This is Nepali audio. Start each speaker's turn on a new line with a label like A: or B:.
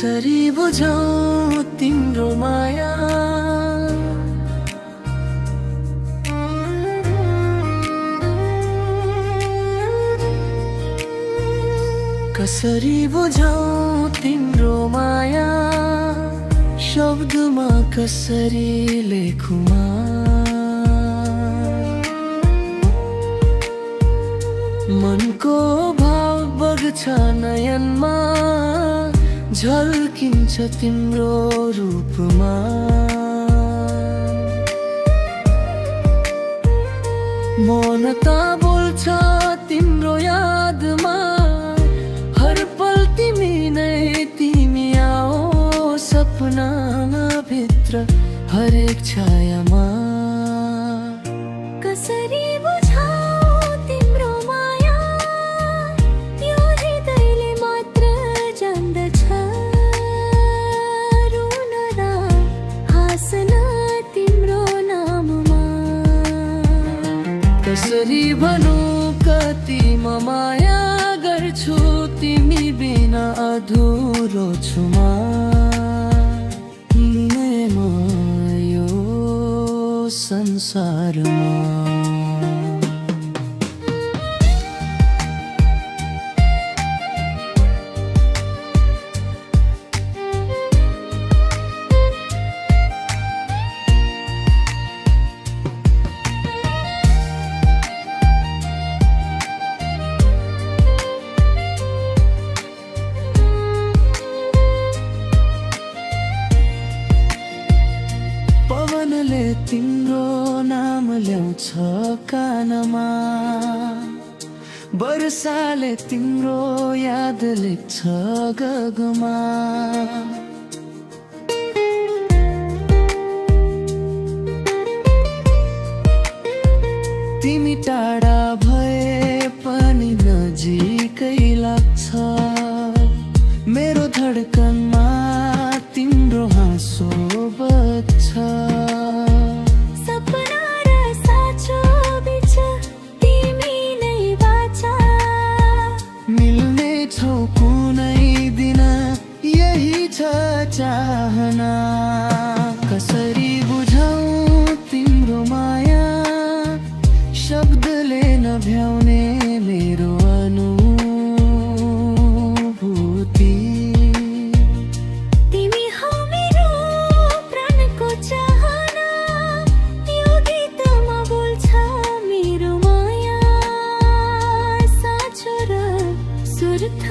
A: कसरी बुझाऊं तिम्रो माया, कसरी बुझाऊं तिम्रो माया, शब्दमा कसरी लेखुँ मनको भाव बग्छ नयनमा, झल्किन्छ तिम्रो रूपमा। मन त बोल्छ तिम्रो यादमा, हर पल तिमी नै तिमी आओ सपनामा भित्र हरेक छायामा। कसरी बुझाऊं तिम्रो माया, यो हृदयले मात्र जान्दछ। रुन र हाँस्न तिम्रो नाममा, कसरी भनौं कति म माया गर्छु, तिमी बिना अधुरो छु म। यो संसारमा पवनले तिम्रो नाम ल्याउँछ कानमा, वर्षाले तिम्रो याद लेख्छ गगमा। तिमी टाढा भए पनि नजिकै लाग्छ, मेरो धड्कनमा तिम्रो हाँसो बज्छ।
B: सपना र साँचो बीच तिमी नै बाचा,
A: मिल्ने छौ कुनै दिन यही छ चाहना। कसरी बुझाऊं तिम्रो माया, शब्दले नभ्याउने मेरो अनुभूति।
B: तिमी हौ मेरो प्राणको चाहना, यो गीतमा बोल्छ मेरो माया, साँचो र सुर्थ